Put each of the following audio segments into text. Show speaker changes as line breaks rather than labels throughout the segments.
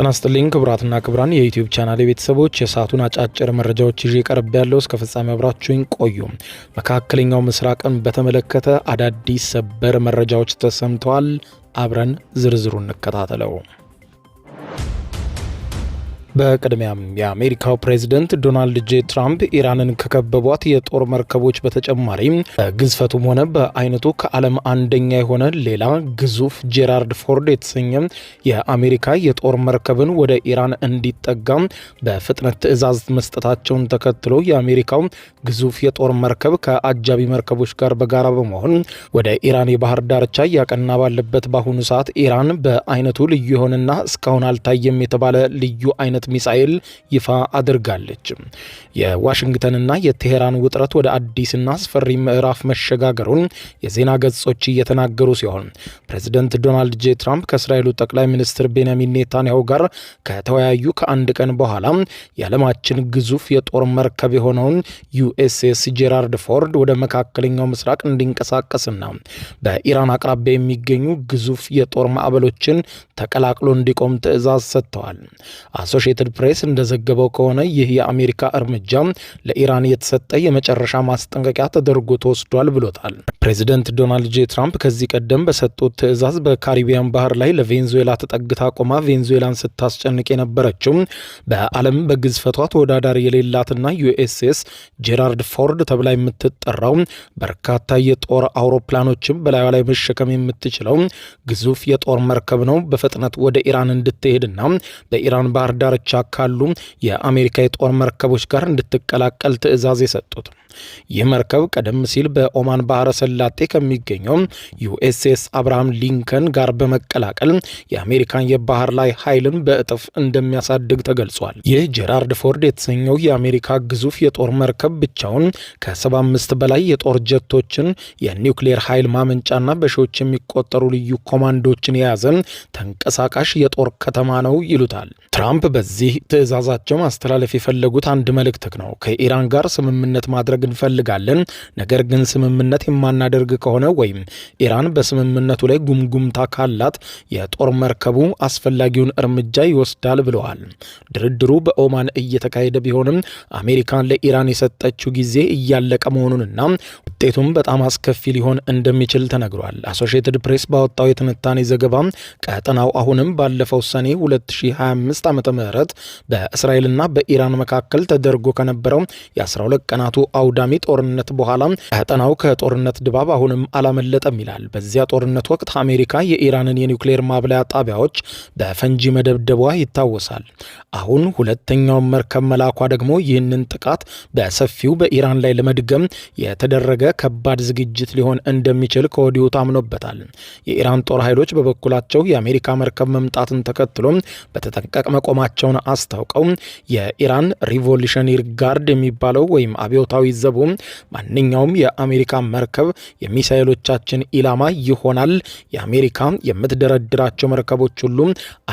ጤና ይስጥልኝ ክቡራትና ክቡራን የዩቲዩብ ቻናል ቤተሰቦች የሰዓቱን አጫጭር መረጃዎች ይዤ ቀርብ ያለው እስከ ፍጻሜ አብራችሁኝ ቆዩ። መካከለኛው ምስራቅን በተመለከተ አዳዲስ ሰበር መረጃዎች ተሰምተዋል። አብረን ዝርዝሩን እንከታተለው። በቅድሚያም የአሜሪካው ፕሬዝዳንት ዶናልድ ጄ ትራምፕ ኢራንን ከከበቧት የጦር መርከቦች በተጨማሪ በግዝፈቱም ሆነ በአይነቱ ከዓለም አንደኛ የሆነ ሌላ ግዙፍ ጄራርድ ፎርድ የተሰኘ የአሜሪካ የጦር መርከብን ወደ ኢራን እንዲጠጋ በፍጥነት ትዕዛዝ መስጠታቸውን ተከትሎ የአሜሪካው ግዙፍ የጦር መርከብ ከአጃቢ መርከቦች ጋር በጋራ በመሆን ወደ ኢራን የባህር ዳርቻ እያቀና ባለበት በአሁኑ ሰዓት ኢራን በአይነቱ ልዩ የሆነና እስካሁን አልታየም የተባለ ልዩ አይነት ሚሳኤል ይፋ አድርጋለች። የዋሽንግተንና የቴሄራን ውጥረት ወደ አዲስና አስፈሪ ምዕራፍ መሸጋገሩን የዜና ገጾች እየተናገሩ ሲሆን ፕሬዝዳንት ዶናልድ ጄ ትራምፕ ከእስራኤሉ ጠቅላይ ሚኒስትር ቤንያሚን ኔታንያሁ ጋር ከተወያዩ ከአንድ ቀን በኋላ የዓለማችን ግዙፍ የጦር መርከብ የሆነውን ዩኤስኤስ ጄራርድ ፎርድ ወደ መካከለኛው ምስራቅ እንዲንቀሳቀስና በኢራን አቅራቢያ የሚገኙ ግዙፍ የጦር ማዕበሎችን ተቀላቅሎ እንዲቆም ትዕዛዝ ሰጥተዋል። አሶሺየትድ ፕሬስ እንደዘገበው ከሆነ ይህ የአሜሪካ እርምጃ ለኢራን የተሰጠ የመጨረሻ ማስጠንቀቂያ ተደርጎ ተወስዷል ብሎታል። ፕሬዚደንት ዶናልድ ጄ ትራምፕ ከዚህ ቀደም በሰጡት ትዕዛዝ በካሪቢያን ባህር ላይ ለቬንዙዌላ ተጠግታ ቆማ ቬንዙዌላን ስታስጨንቅ የነበረችው በዓለም በግዝፈቷ ተወዳዳሪ የሌላትና ዩኤስኤስ ጄራርድ ፎርድ ተብላ የምትጠራው በርካታ የጦር አውሮፕላኖችን በላዩ ላይ መሸከም የምትችለው ግዙፍ የጦር መርከብ ነው በፍጥነት ወደ ኢራን እንድትሄድና በኢራን ባህር ዳርቻ ካሉ የአሜሪካ የጦር መርከቦች ጋር እንድትቀላቀል ትዕዛዝ የሰጡት። ይህ መርከብ ቀደም ሲል በኦማን ባህረ ሰላጤ ከሚገኘው ዩኤስኤስ አብርሃም ሊንከን ጋር በመቀላቀል የአሜሪካን የባህር ላይ ኃይልን በእጥፍ እንደሚያሳድግ ተገልጿል። ይህ ጄራርድ ፎርድ የተሰኘው የአሜሪካ ግዙፍ የጦር መርከብ ብቻውን ከ75 በላይ የጦር ጀቶችን፣ የኒውክሌር ኃይል ማመንጫና በሺዎች የሚቆጠሩ ልዩ ኮማንዶችን የያዘ ተንቀሳቃሽ የጦር ከተማ ነው ይሉታል። ትራምፕ በዚህ ትዕዛዛቸው ማስተላለፍ የፈለጉት አንድ መልእክት ነው። ከኢራን ጋር ስምምነት ማድረግ እንፈልጋለን፣ ነገር ግን ስምምነት የማናደርግ ከሆነ ወይም ኢራን በስምምነቱ ላይ ጉምጉምታ ካላት የጦር መርከቡ አስፈላጊውን እርምጃ ይወስዳል ብለዋል። ድርድሩ በኦማን እየተካሄደ ቢሆንም አሜሪካን ለኢራን የሰጠችው ጊዜ እያለቀ መሆኑንና ውጤቱም በጣም አስከፊ ሊሆን እንደሚችል ተነግሯል። አሶሺየትድ ፕሬስ ባወጣው የትንታኔ ዘገባ ቀጠናው አሁንም ባለፈው ሰኔ 2025 ዓመተ ምህረት በእስራኤልና በኢራን መካከል ተደርጎ ከነበረው የ12 ቀናቱ አውዳሚ ጦርነት በኋላ ቀጠናው ከጦርነት ድባብ አሁንም አላመለጠም ይላል። በዚያ ጦርነት ወቅት አሜሪካ የኢራንን የኒውክሌር ማብላያ ጣቢያዎች በፈንጂ መደብደቧ ይታወሳል። አሁን ሁለተኛውን መርከብ መላኳ ደግሞ ይህንን ጥቃት በሰፊው በኢራን ላይ ለመድገም የተደረገ ከባድ ዝግጅት ሊሆን እንደሚችል ከወዲሁ ታምኖበታል። የኢራን ጦር ኃይሎች በበኩላቸው የአሜሪካ መርከብ መምጣትን ተከትሎ በተጠንቀቅ መቆማቸውን አስታውቀው የኢራን ሪቮሉሽነሪ ጋርድ የሚባለው ወይም አብዮታዊ ዘቡ ማንኛውም የአሜሪካ መርከብ የሚሳኤሎቻችን ኢላማ ይሆናል፣ የአሜሪካ የምትደረድራቸው መርከቦች ሁሉ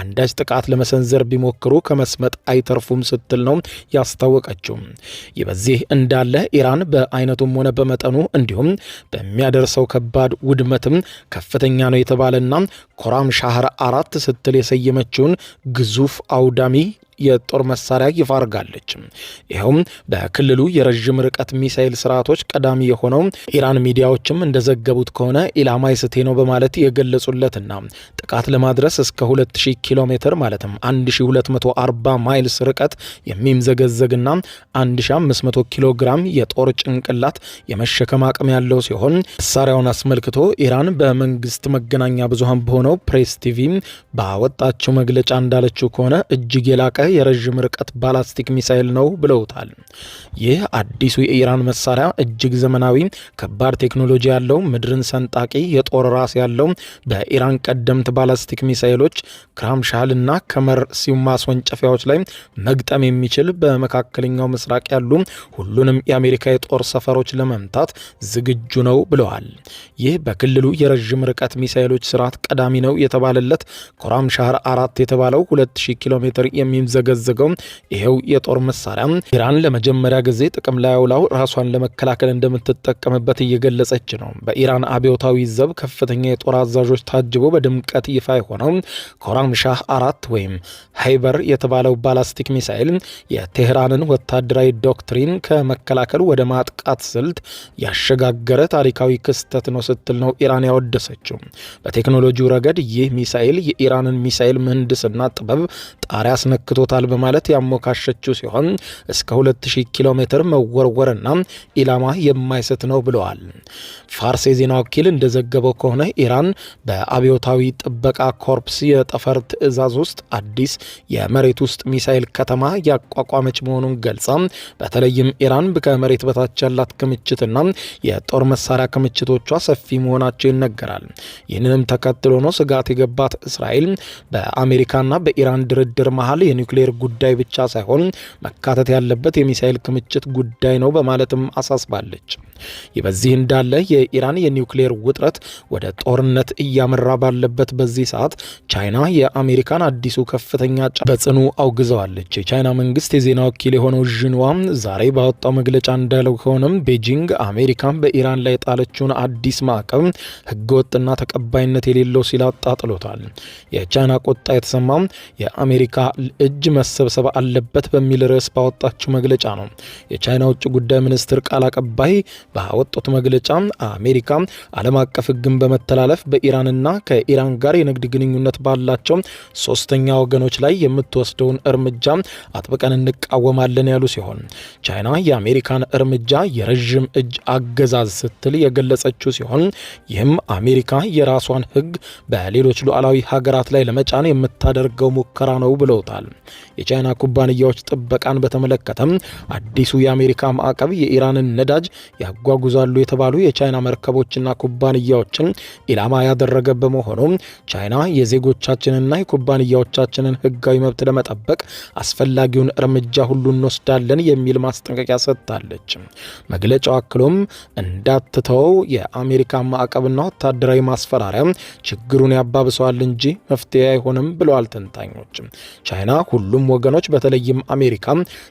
አንዳች ጥቃት ለመሰንዘር ቢሞክሩ ከመስመጥ አይተርፉም ስትል ነው ያስታወቀችው። ይህ በዚህ እንዳለ ኢራን በአይነቱም ሆነ በመጠኑ እንዲሁም በሚያደርሰው ከባድ ውድመትም ከፍተኛ ነው የተባለና ኮራም ሻህር 4 ስትል የሰየመችውን ግዙፍ አውዳሚ የጦር መሳሪያ ይፋ አድርጋለች። ይኸውም በክልሉ የረዥም ርቀት ሚሳኤል ስርዓቶች ቀዳሚ የሆነው ኢራን ሚዲያዎችም እንደዘገቡት ከሆነ ኢላማ ይስቴ ነው በማለት የገለጹለትና ጥቃት ለማድረስ እስከ 2000 ኪሎ ሜትር ማለትም 1240 ማይልስ ርቀት የሚምዘገዘግና 1500 ኪሎ ግራም የጦር ጭንቅላት የመሸከም አቅም ያለው ሲሆን መሳሪያውን አስመልክቶ ኢራን በመንግስት መገናኛ ብዙሃን በሆነው ፕሬስ ቲቪ ባወጣችው መግለጫ እንዳለችው ከሆነ እጅግ የላቀ የረዥም ርቀት ባላስቲክ ሚሳኤል ነው ብለውታል። ይህ አዲሱ የኢራን መሳሪያ እጅግ ዘመናዊ ከባድ ቴክኖሎጂ ያለው ምድርን ሰንጣቂ የጦር ራስ ያለው በኢራን ቀደምት ባላስቲክ ሚሳኤሎች ክራምሻል እና ከመር ማስወንጨፊያዎች ላይ መግጠም የሚችል በመካከለኛው ምስራቅ ያሉ ሁሉንም የአሜሪካ የጦር ሰፈሮች ለመምታት ዝግጁ ነው ብለዋል። ይህ በክልሉ የረዥም ርቀት ሚሳኤሎች ስርዓት ቀዳሚ ነው የተባለለት ኮራም ሻህር 4 የተባለው 2000 ኪሎ ሜትር የሚምዘ የሚዘገዘገው ይሄው የጦር መሳሪያ ኢራን ለመጀመሪያ ጊዜ ጥቅም ላይ አውላው ራሷን ለመከላከል እንደምትጠቀምበት እየገለጸች ነው። በኢራን አብዮታዊ ዘብ ከፍተኛ የጦር አዛዦች ታጅቦ በድምቀት ይፋ የሆነው ኮራም ሻህ 4 ወይም ሃይበር የተባለው ባላስቲክ ሚሳኤል የቴህራንን ወታደራዊ ዶክትሪን ከመከላከል ወደ ማጥቃት ስልት ያሸጋገረ ታሪካዊ ክስተት ነው ስትል ነው ኢራን ያወደሰችው። በቴክኖሎጂው ረገድ ይህ ሚሳኤል የኢራንን ሚሳኤል ምህንድስና ጥበብ ጣሪያ አስነክቶታል በማለት ያሞካሸችው ሲሆን እስከ 2000 ኪሎ ሜትር መወርወርና ኢላማ የማይስት ነው ብለዋል። ፋርስ የዜና ወኪል እንደዘገበው ከሆነ ኢራን በአብዮታዊ ጥበቃ ኮርፕስ የጠፈር ትዕዛዝ ውስጥ አዲስ የመሬት ውስጥ ሚሳኤል ከተማ ያቋቋመች መሆኑን ገልጻ በተለይም ኢራን ከመሬት በታች ያላት ክምችትና የጦር መሳሪያ ክምችቶቿ ሰፊ መሆናቸው ይነገራል። ይህንንም ተከትሎ ነው ስጋት የገባት እስራኤል በአሜሪካና በኢራን ድርድር መሃል የኒውክሌር ጉዳይ ብቻ ሳይሆን መካተት ያለበት የሚሳኤል ክምችት ጉዳይ ነው በማለትም አሳስባለች። ይህ በዚህ እንዳለ የኢራን የኒውክሌር ውጥረት ወደ ጦርነት እያመራ ባለበት በዚህ ሰዓት ቻይና የአሜሪካን አዲሱ ከፍተኛ በጽኑ አውግዘዋለች። የቻይና መንግስት የዜና ወኪል የሆነው ዥንዋ ዛሬ ባወጣው መግለጫ እንዳለው ከሆነም ቤጂንግ አሜሪካን በኢራን ላይ የጣለችውን አዲስ ማዕቀብ ህገወጥና ተቀባይነት የሌለው ሲል አጣጥሎታል። የቻይና ቁጣ የተሰማው የአሜሪካ እጅ መሰብሰብ አለበት በሚል ርዕስ ባወጣችው መግለጫ ነው። የቻይና ውጭ ጉዳይ ሚኒስትር ቃል አቀባይ ባወጡት መግለጫ አሜሪካ ዓለም አቀፍ ህግን በመተላለፍ በኢራንና ከኢራን ጋር የንግድ ግንኙነት ባላቸው ሶስተኛ ወገኖች ላይ የምትወስደውን እርምጃ አጥብቀን እንቃወማለን ያሉ ሲሆን ቻይና የአሜሪካን እርምጃ የረዥም እጅ አገዛዝ ስትል የገለጸችው ሲሆን ይህም አሜሪካ የራሷን ህግ በሌሎች ሉዓላዊ ሀገራት ላይ ለመጫን የምታደርገው ሙከራ ነው ብለውታል። የቻይና ኩባንያዎች ጥበቃን በተመለከተም አዲሱ የአሜሪካ ማዕቀብ የኢራንን ነዳጅ ያጓጉዛሉ የተባሉ የቻይና መርከቦችና ኩባንያዎችን ኢላማ ያደረገ በመሆኑ ቻይና የዜጎቻችንና የኩባንያዎቻችንን ህጋዊ መብት ለመጠበቅ አስፈላጊውን እርምጃ ሁሉ እንወስዳለን የሚል ማስጠንቀቂያ ሰጥታለች። መግለጫው አክሎም እንዳትተወው የአሜሪካ ማዕቀብና ወታደራዊ ማስፈራሪያ ችግሩን ያባብሰዋል እንጂ መፍትሄ አይሆንም ብለዋል ተንታኞች። ቻይና ሁሉም ወገኖች በተለይም አሜሪካ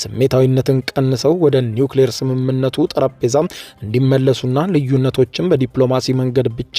ስሜታዊነትን ቀንሰው ወደ ኒውክሌር ስምምነቱ ጠረጴዛ እንዲመለሱና ልዩነቶችን በዲፕሎማሲ መንገድ ብቻ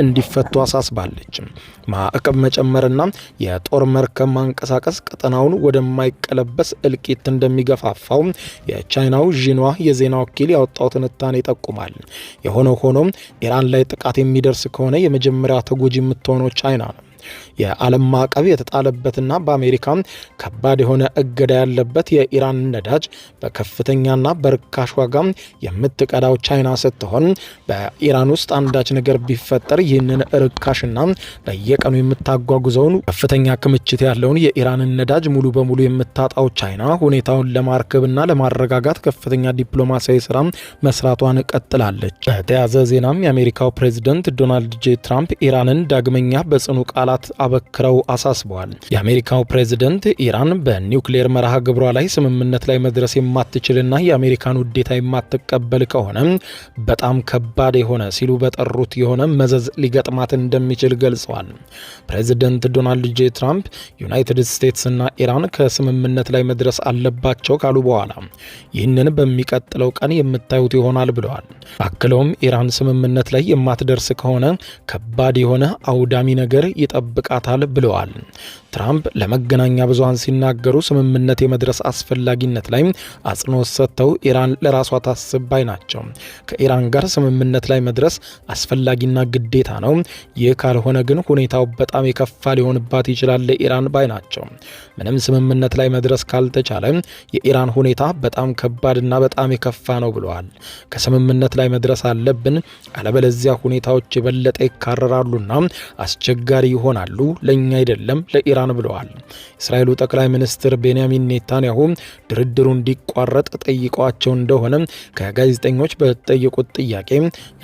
እንዲፈቱ አሳስባለች። ማዕቀብ መጨመርና የጦር መርከብ ማንቀሳቀስ ቀጠናውን ወደማይቀለበስ እልቂት እንደሚገፋፋው የቻይናው ዢንዋ የዜና ወኪል ያወጣው ትንታኔ ይጠቁማል። የሆነው ሆኖም ኢራን ላይ ጥቃት የሚደርስ ከሆነ የመጀመሪያ ተጎጂ የምትሆነው ቻይና ነው። የዓለም ማዕቀብ የተጣለበትና በአሜሪካ ከባድ የሆነ እገዳ ያለበት የኢራን ነዳጅ በከፍተኛና በርካሽ ዋጋ የምትቀዳው ቻይና ስትሆን በኢራን ውስጥ አንዳች ነገር ቢፈጠር ይህንን ርካሽና በየቀኑ የምታጓጉዘውን ከፍተኛ ክምችት ያለውን የኢራንን ነዳጅ ሙሉ በሙሉ የምታጣው ቻይና ሁኔታውን ለማርከብና ለማረጋጋት ከፍተኛ ዲፕሎማሲያዊ ስራ መስራቷን ቀጥላለች። በተያያዘ ዜናም የአሜሪካው ፕሬዝደንት ዶናልድ ጄ ትራምፕ ኢራንን ዳግመኛ በጽኑ ቃላት አበክረው አሳስበዋል። የአሜሪካው ፕሬዝደንት ኢራን በኒውክሌር መርሃ ግብሯ ላይ ስምምነት ላይ መድረስ የማትችልና የአሜሪካን ውዴታ የማትቀበል ከሆነ በጣም ከባድ የሆነ ሲሉ በጠሩት የሆነ መዘዝ ሊገጥማት እንደሚችል ገልጸዋል። ፕሬዝደንት ዶናልድ ጄ ትራምፕ ዩናይትድ ስቴትስና ኢራን ከስምምነት ላይ መድረስ አለባቸው ካሉ በኋላ ይህንን በሚቀጥለው ቀን የምታዩት ይሆናል ብለዋል። አክለውም ኢራን ስምምነት ላይ የማትደርስ ከሆነ ከባድ የሆነ አውዳሚ ነገር ይጠብቃታል ብለዋል። ትራምፕ ለመገናኛ ብዙሃን ሲናገሩ ስምምነት የመድረስ አስፈላጊነት ላይ አጽንኦት ሰጥተው ኢራን ለራሷ ታስብ ባይ ናቸው። ከኢራን ጋር ስምምነት ላይ መድረስ አስፈላጊና ግዴታ ነው። ይህ ካልሆነ ግን ሁኔታው በጣም የከፋ ሊሆንባት ይችላል ለኢራን ባይ ናቸው። ምንም ስምምነት ላይ መድረስ ካልተቻለ የኢራን ሁኔታ በጣም ከባድና በጣም የከፋ ነው ብለዋል። ከስምምነት ላይ መድረስ አለብን፣ አለበለዚያ ሁኔታዎች የበለጠ ይካረራሉና አስቸጋሪ ይሆናሉ፣ ለኛ አይደለም ለኢራን ብለዋል። እስራኤሉ ጠቅላይ ሚኒስትር ቤንያሚን ኔታንያሁ ድርድሩ እንዲቋረጥ ጠይቀዋቸው እንደሆነ ከጋዜጠኞች በተጠየቁት ጥያቄ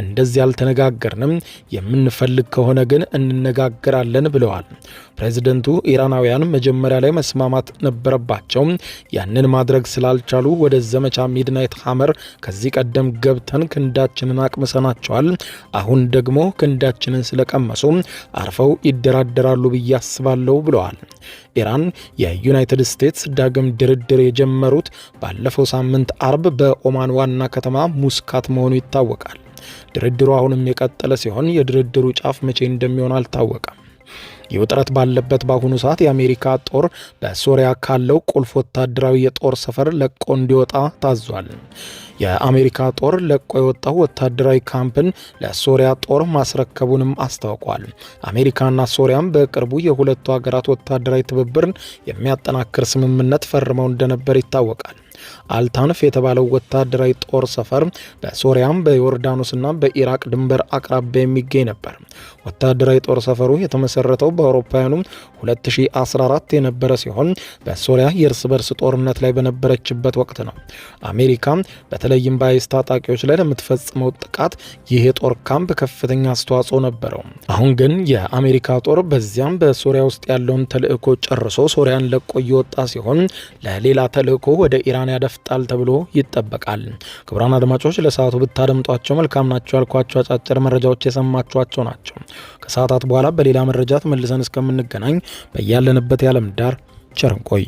እንደዚህ አልተነጋገርንም፣ የምንፈልግ ከሆነ ግን እንነጋገራለን ብለዋል። ፕሬዝደንቱ ኢራናውያን መጀመሪያ ላይ መስማማት ነበረባቸው፣ ያንን ማድረግ ስላልቻሉ ወደ ዘመቻ ሚድናይት ሐመር ከዚህ ቀደም ገብተን ክንዳችንን አቅምሰናቸዋል። አሁን ደግሞ ክንዳችንን ስለቀመሱ አርፈው ይደራ ይደራደራሉ ብዬ አስባለሁ ብለዋል። ኢራን የዩናይትድ ስቴትስ ዳግም ድርድር የጀመሩት ባለፈው ሳምንት አርብ በኦማን ዋና ከተማ ሙስካት መሆኑ ይታወቃል። ድርድሩ አሁንም የቀጠለ ሲሆን የድርድሩ ጫፍ መቼ እንደሚሆን አልታወቀም። የውጥረት ባለበት በአሁኑ ሰዓት የአሜሪካ ጦር በሶሪያ ካለው ቁልፍ ወታደራዊ የጦር ሰፈር ለቆ እንዲወጣ ታዟል። የአሜሪካ ጦር ለቆ የወጣው ወታደራዊ ካምፕን ለሶሪያ ጦር ማስረከቡንም አስታውቋል። አሜሪካና ሶሪያም በቅርቡ የሁለቱ ሀገራት ወታደራዊ ትብብርን የሚያጠናክር ስምምነት ፈርመው እንደነበር ይታወቃል። አልታንፍ የተባለው ወታደራዊ ጦር ሰፈር በሶሪያም በዮርዳኖስና በኢራቅ ድንበር አቅራቢያ የሚገኝ ነበር። ወታደራዊ ጦር ሰፈሩ የተመሰረተው በአውሮፓውያኑ 2014 የነበረ ሲሆን በሶሪያ የእርስ በርስ ጦርነት ላይ በነበረችበት ወቅት ነው። አሜሪካ በተለይም በአይስ ታጣቂዎች ላይ ለምትፈጽመው ጥቃት ይህ የጦር ካምፕ ከፍተኛ አስተዋጽኦ ነበረው። አሁን ግን የአሜሪካ ጦር በዚያም በሶሪያ ውስጥ ያለውን ተልዕኮ ጨርሶ ሶሪያን ለቆ እየወጣ ሲሆን ለሌላ ተልዕኮ ወደ ኢራን ያደፍጣል ተብሎ ይጠበቃል። ክቡራን አድማጮች ለሰዓቱ ብታደምጧቸው መልካም ናቸው ያልኳቸው አጫጭር መረጃዎች የሰማችኋቸው ናቸው። ከሰዓታት በኋላ በሌላ መረጃ ተመልሰን እስከምንገናኝ በያለንበት የዓለም ዳር ቸር እንቆይ።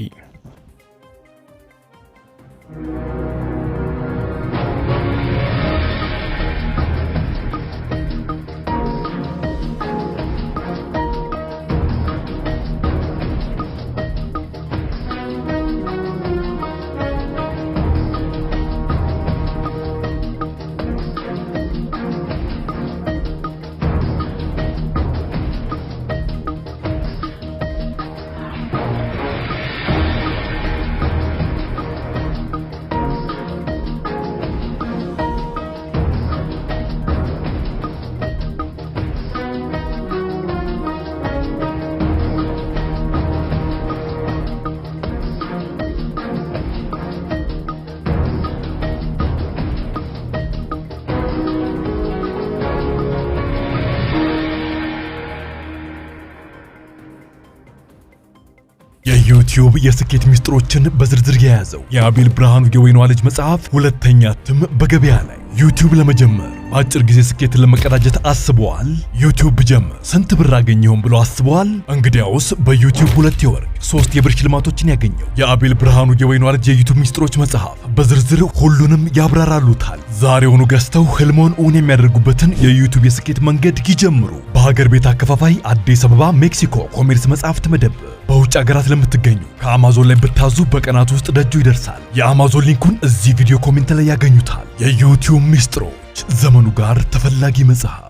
የዩቲዩብ የስኬት ሚስጥሮችን በዝርዝር የያዘው የአቤል ብርሃኑ የወይኗ ልጅ መጽሐፍ ሁለተኛ እትም በገበያ ላይ። ዩቲዩብ ለመጀመር በአጭር ጊዜ ስኬትን ለመቀዳጀት አስበዋል? ዩቲዩብ ብጀምር ስንት ብር አገኘሁም ብሎ አስበዋል? እንግዲያውስ በዩቲዩብ 2 የወርቅ 3 የብር ሽልማቶችን ያገኘው የአቤል ብርሃኑ የወይኗ ልጅ የዩቲዩብ ሚስጥሮች መጽሐፍ በዝርዝር ሁሉንም ያብራራሉታል። ዛሬውኑ ገዝተው ህልሞን እውን የሚያደርጉበትን የዩቲዩብ የስኬት መንገድ ይጀምሩ። በሀገር ቤት አከፋፋይ አዲስ አበባ ሜክሲኮ ኮሜርስ መጽሐፍት መደብር። በውጭ ሀገራት ለምትገኙ ከአማዞን ላይ ብታዙ በቀናት ውስጥ ደጁ ይደርሳል። የአማዞን ሊንኩን እዚህ ቪዲዮ ኮሜንት ላይ ያገኙታል። የዩቲዩብ ሚስጥሮች ዘመኑ ጋር ተፈላጊ መጽሐፍ